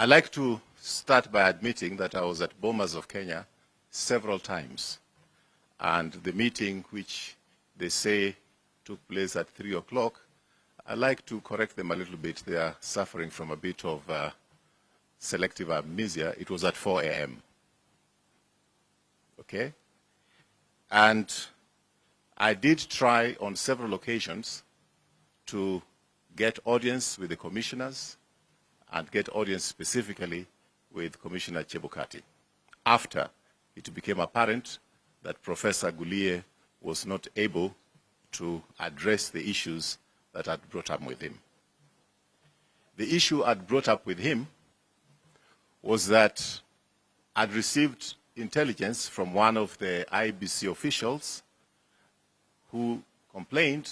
I'd like to start by admitting that I was at Bomas of Kenya several times, and the meeting, which they say took place at 3 o'clock, I'd like to correct them a little bit. They are suffering from a bit of selective amnesia. It was at 4 a.m. Okay? And I did try on several occasions to get audience with the commissioners and get audience specifically with Commissioner Chebukati after it became apparent that Professor Gulie was not able to address the issues that I'd brought up with him. The issue I'd brought up with him was that I'd received intelligence from one of the IEBC officials who complained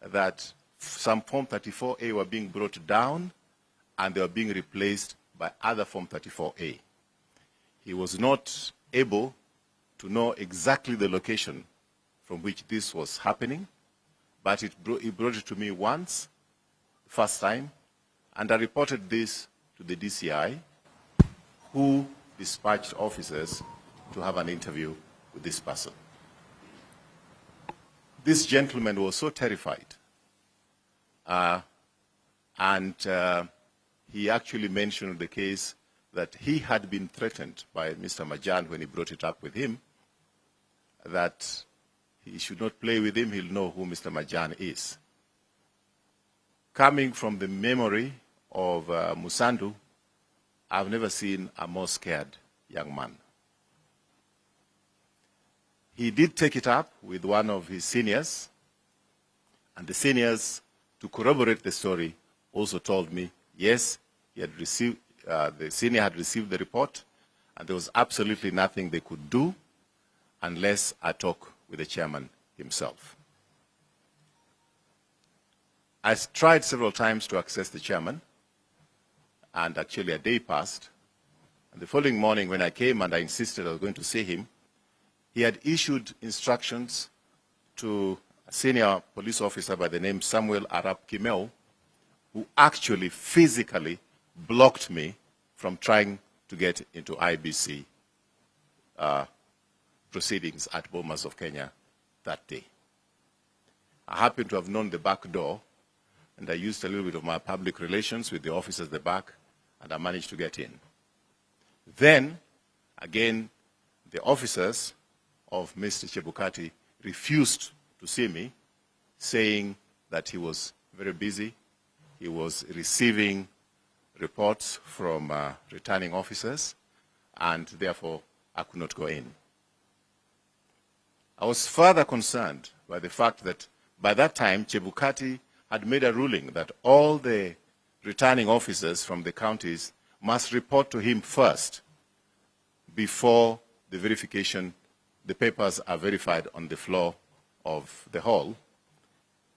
that some Form 34A were being brought down and they were being replaced by other Form 34A. He was not able to know exactly the location from which this was happening, but he brought it to me once, first time, and I reported this to the DCI, who dispatched officers to have an interview with this person. This gentleman was so terrified, he actually mentioned the case that he had been threatened by Mr. Majan when he brought it up with him, that he should not play with him, he'll know who Mr. Majan is. Coming from the memory of Musandu, I've never seen a more scared young man. He did take it up with one of his seniors, and the seniors, to corroborate the story, also told me, yes, he had received, the senior had received the report, and there was absolutely nothing they could do unless I talk with the chairman himself. I tried several times to access the chairman, and actually a day passed. And the following morning when I came and I insisted I was going to see him, he had issued instructions to a senior police officer by the name Samuel Arap Kimeu, who actually physically blocked me from trying to get into IEBC proceedings at Bomas of Kenya that day. I happened to have known the back door, and I used a little bit of my public relations with the officers at the back, and I managed to get in. Then, again, the officers of Mr. Chebukati refused to see me, saying that he was very busy. He was receiving reports from returning officers, and therefore I could not go in. I was further concerned by the fact that by that time, Chebukati had made a ruling that all the returning officers from the counties must report to him first before the verification, the papers are verified on the floor of the hall.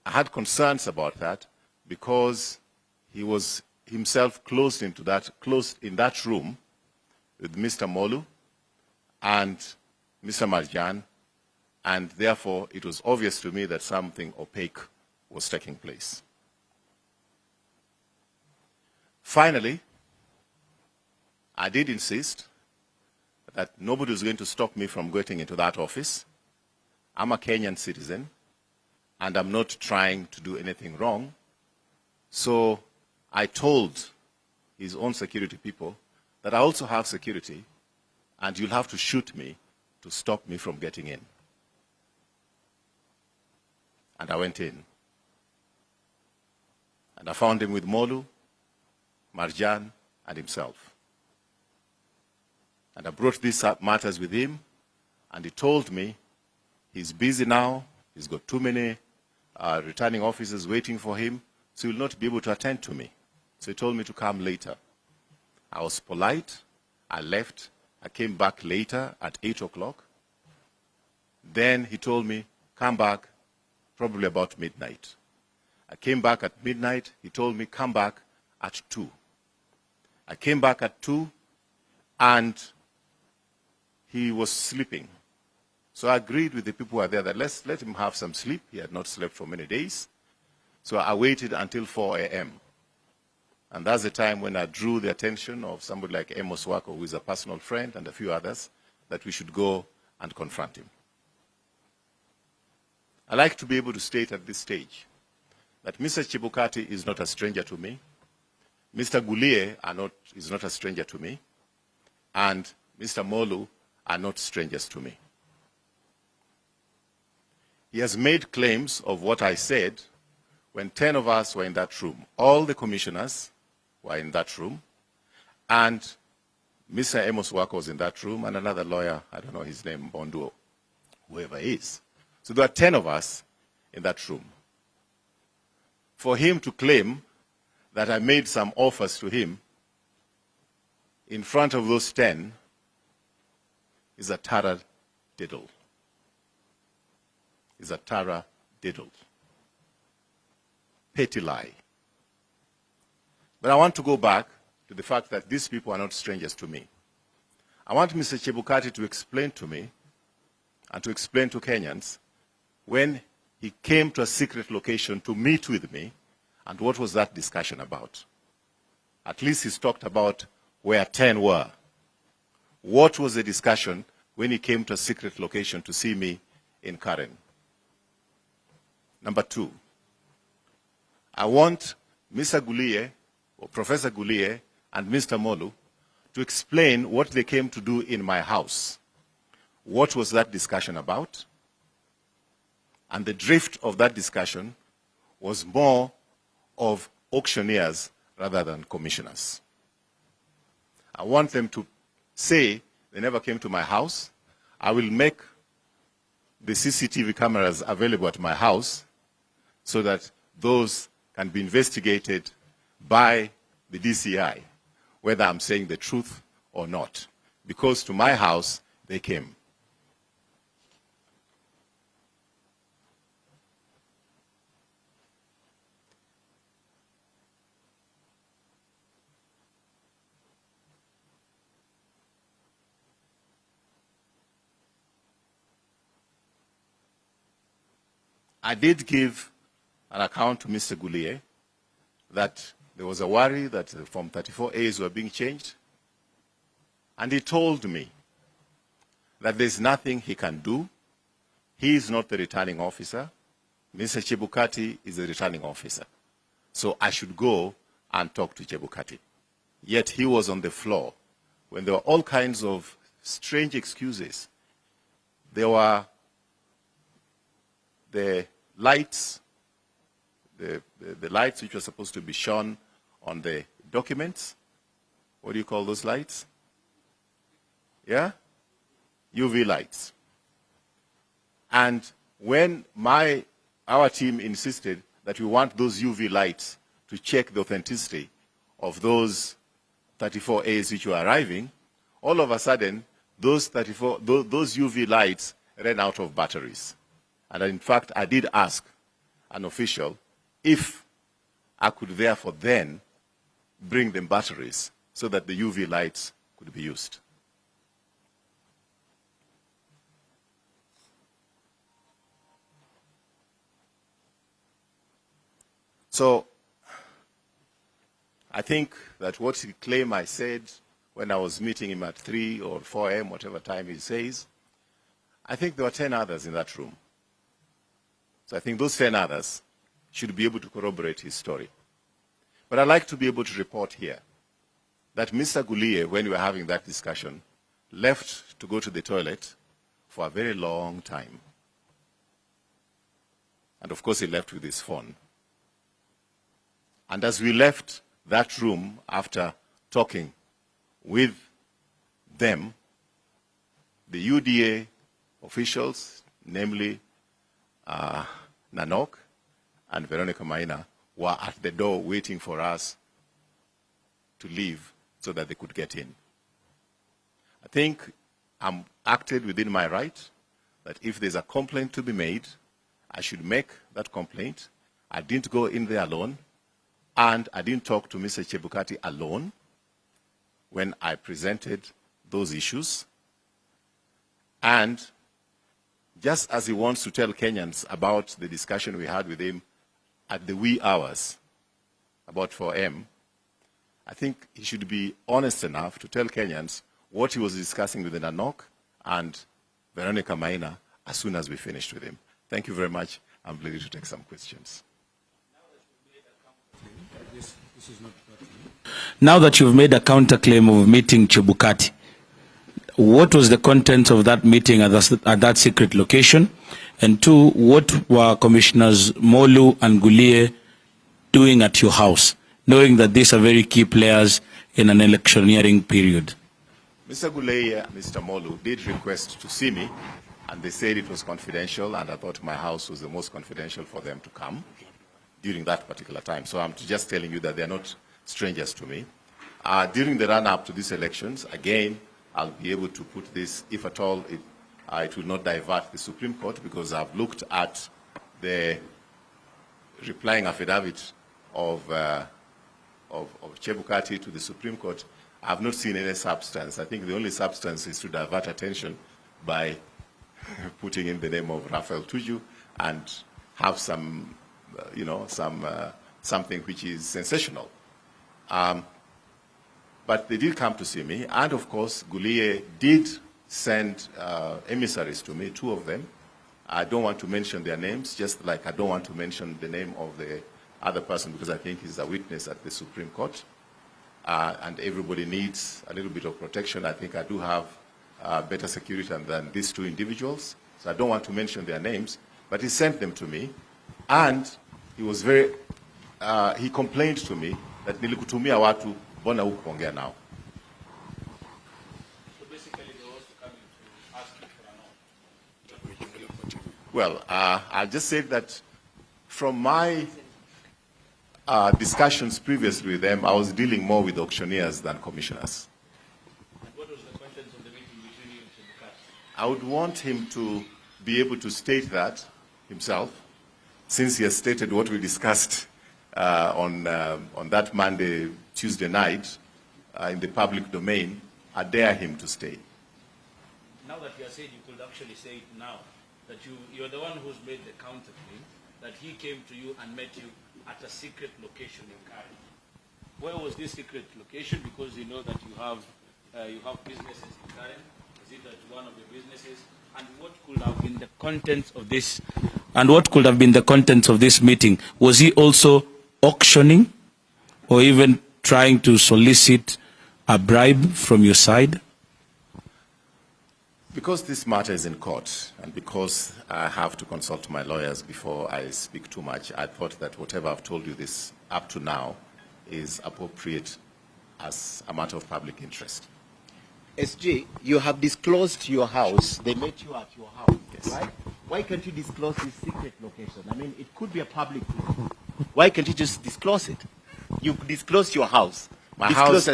I had concerns about that because he was himself closed in that room with Mr. Molu and Mr. Marjan, and therefore it was obvious to me that something opaque was taking place. Finally, I did insist that nobody was going to stop me from getting into that office. I'm a Kenyan citizen, and I'm not trying to do anything wrong. So I told his own security people that I also have security, and you'll have to shoot me to stop me from getting in. And I went in. And I found him with Molu, Marjan, and himself. And I brought these matters with him, and he told me he's busy now, he's got too many returning officers waiting for him, so he will not be able to attend to me. So he told me to come later. I was polite, I left, I came back later at 8 o'clock. Then he told me, come back probably about midnight. I came back at midnight, he told me, come back at 2. I came back at 2, and he was sleeping. So I agreed with the people who were there that let's let him have some sleep. He had not slept for many days. So I waited until 4 a.m. And that's the time when I drew the attention of somebody like Amos Wako, who is a personal friend, and a few others, that we should go and confront him. I like to be able to state at this stage that Mr. Chebukati is not a stranger to me. Mr. Gulie is not a stranger to me. And Mr. Molu are not strangers to me. He has made claims of what I said when 10 of us were in that room. All the commissioners were in that room, and Mr. Amos Wako was in that room, and another lawyer, I don't know his name, Bonduo, whoever he is. So there are 10 of us in that room. For him to claim that I made some offers to him in front of those 10 is a tara diddle. Is a tara diddle. Petty lie. But I want to go back to the fact that these people are not strangers to me. I want Mr. Chebukati to explain to me and to explain to Kenyans when he came to a secret location to meet with me, and what was that discussion about? At least he's talked about where 10 were. What was the discussion when he came to a secret location to see me in Karen? Number 2, I want Mr. Gulie, or Professor Gulie, and Mr. Molu to explain what they came to do in my house. What was that discussion about? And the drift of that discussion was more of auctioneers rather than commissioners. I want them to say they never came to my house. I will make the CCTV cameras available at my house so that those can be investigated by the DCI, whether I'm saying the truth or not. Because to my house, they came. I did give an account to Mr. Gulie that there was a worry that Form 34As were being changed. And he told me that there's nothing he can do. He is not the returning officer. Mr. Chebukati is the returning officer. So I should go and talk to Chebukati. Yet he was on the floor when there were all kinds of strange excuses. There were the lights, the lights which were supposed to be shown on the documents. What do you call those lights? Yeah? UV lights. And when our team insisted that we want those UV lights to check the authenticity of those 34As which were arriving, all of a sudden, those UV lights ran out of batteries. And in fact, I did ask an official if I could therefore then bring them batteries so that the UV lights could be used. So I think that what he claimed I said when I was meeting him at 3 or 4 a.m., whatever time he says, I think there were 10 others in that room. So I think those 10 others should be able to corroborate his story. But I'd like to be able to report here that Mr. Gulie, when we were having that discussion, left to go to the toilet for a very long time. And of course, he left with his phone. And as we left that room after talking with them, the UDA officials, namely Nanok and Veronica Maina, were at the door waiting for us to leave so that they could get in. I think I'm acted within my right that if there's a complaint to be made, I should make that complaint. I didn't go in there alone, and I didn't talk to Mr. Chebukati alone when I presented those issues. And just as he wants to tell Kenyans about the discussion we had with him at the wee hours, about 4 a.m., I think he should be honest enough to tell Kenyans what he was discussing with Nanok and Veronica Maina as soon as we finished with him. Thank you very much. I'm ready to take some questions. Now that you've made a counterclaim of meeting Chebukati, what was the content of that meeting at that secret location? And two, what were Commissioners Molu and Gulie doing at your house, knowing that these are very key players in an electioneering period? Mr. Gulie and Mr. Molu did request to see me, and they said it was confidential, and I thought my house was the most confidential for them to come during that particular time. So I'm just telling you that they're not strangers to me. During the run-up to these elections, again, I'll be able to put this, if at all, it will not divert the Supreme Court, because I've looked at the replying affidavit of Chebukati to the Supreme Court. I have not seen any substance. I think the only substance is to divert attention by putting in the name of Raphael Tuju and have some, something which is sensational. But they did come to see me, and of course, Gulie did send emissaries to me, 2 of them. I don't want to mention their names, just like I don't want to mention the name of the other person, because I think he's a witness at the Supreme Court. And everybody needs a little bit of protection. I think I do have better security than these 2 individuals. So I don't want to mention their names, but he sent them to me. And he was he complained to me that nilikutumia watu, mbona hukuongea nao? So basically they were also coming to ask you for an offer. Well, I just said that from my discussions previously with them, I was dealing more with auctioneers than commissioners. And what was the content of the meeting between you and Chebukati? I would want him to be able to state that himself, since he has stated what we discussed on that Monday, Tuesday night in the public domain. I dare him to state. Now that you are saying, you could actually say it now, that you're the one who's made the counterclaim, that he came to you and met you at a secret location in Karen. Where was this secret location? Because you know that you have businesses in Karen. Is it at one of the businesses? And what could have been the contents of this? And what could have been the contents of this meeting? Was he also auctioning, or even trying to solicit a bribe from your side? Because this matter is in court, and because I have to consult my lawyers before I speak too much, I thought that whatever I've told you this up to now is appropriate as a matter of public interest. SG, you have disclosed your house. They met you at your house, yes, right? Why can't you disclose this secret location? I mean, it could be a public thing. Why can't you just disclose it? You disclose your house. My house,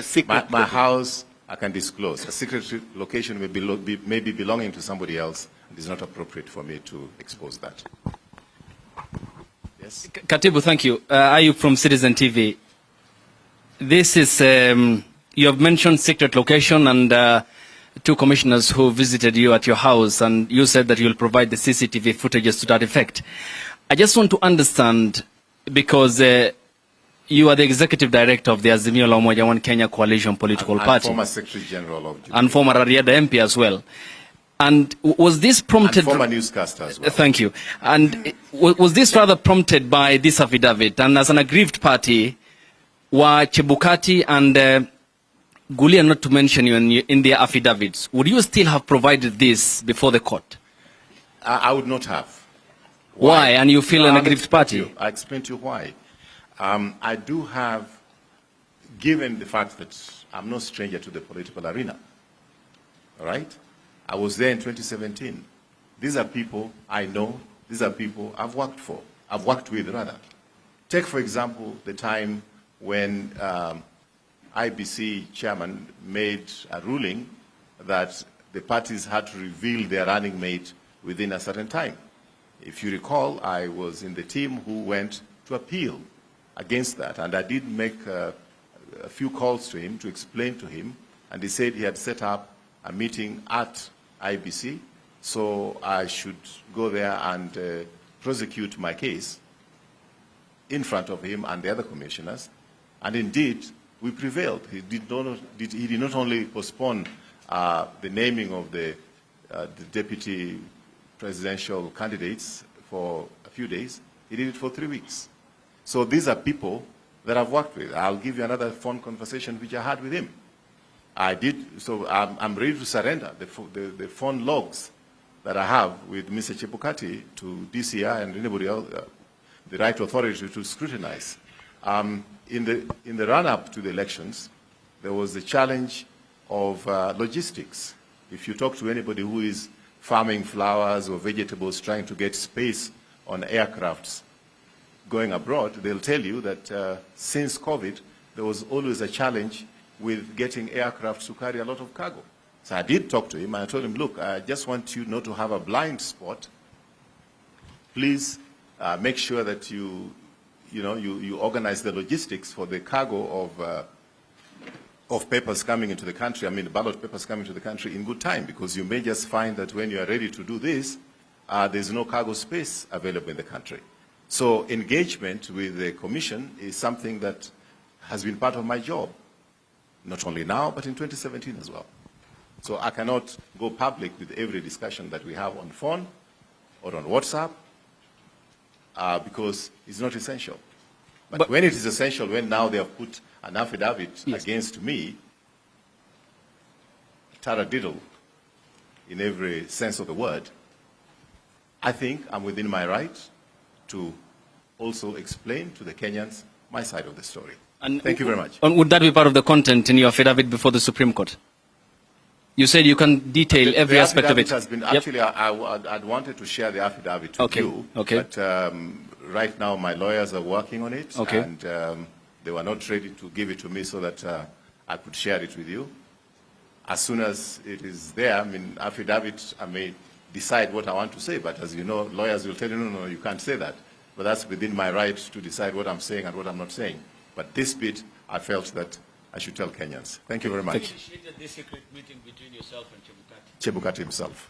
I can disclose. A secret location may be belonging to somebody else. It is not appropriate for me to expose that. Yes? Katibu, thank you. Ayub from Citizen TV. This is, you have mentioned secret location and 2 commissioners who visited you at your house, and you said that you'll provide the CCTV footages to that effect. I just want to understand, because you are the executive director of the Azimio la Umoja One Kenya Coalition political party. And former Secretary General of Jubilee. And former Rarieda MP as well. And was this prompted... And former newscaster as well. Thank you. And was this rather prompted by this affidavit? And as an aggrieved party, were Chebukati and Gulia, not to mention you in their affidavits, would you still have provided this before the court? I would not have. Why? And you feel an aggrieved party? I explain to you why. I do have, given the fact that I'm no stranger to the political arena, all right? I was there in 2017. These are people I know. These are people I've worked for. I've worked with, rather. Take, for example, the time when IEBC chairman made a ruling that the parties had to reveal their running mate within a certain time. If you recall, I was in the team who went to appeal against that, and I did make a few calls to him to explain to him, and he said he had set up a meeting at IEBC So I should go there and prosecute my case in front of him and the other commissioners. And indeed, we prevailed. He did not only postpone the naming of the deputy presidential candidates for a few days, he did it for 3 weeks. So these are people that I've worked with. I'll give you another phone conversation which I had with him. So I'm ready to surrender the phone logs that I have with Mr. Chebukati to DCI and anybody else, the right authority to scrutinize. In the run-up to the elections, there was the challenge of logistics. If you talk to anybody who is farming flowers or vegetables, trying to get space on aircrafts going abroad, they'll tell you that since COVID, there was always a challenge with getting aircraft to carry a lot of cargo. So I did talk to him, and I told him, look, I just want you not to have a blind spot. Please make sure that you organize the logistics for the cargo of papers coming into the country, ballot papers coming to the country in good time, because you may just find that when you are ready to do this, there's no cargo space available in the country. So engagement with the Commission is something that has been part of my job, not only now, but in 2017 as well. So I cannot go public with every discussion that we have on phone or on WhatsApp because it's not essential. But when it is essential, when now they have put an affidavit against me, taradiddle in every sense of the word, I think I'm within my right to also explain to the Kenyans my side of the story. And thank you very much. Would that be part of the content in your affidavit before the Supreme Court? You said you can detail every aspect of it. Has been, actually, I'd wanted to share the affidavit with you, but right now my lawyers are working on it, and they were not ready to give it to me so that I could share it with you. As soon as it is there, affidavit, I may decide what I want to say, but as you know, lawyers will tell you, no, you can't say that. But that's within my right to decide what I'm saying and what I'm not saying. But this bit, I felt that I should tell Kenyans. Thank you very much. Who initiated this secret meeting between yourself and Chebukati? Chebukati himself.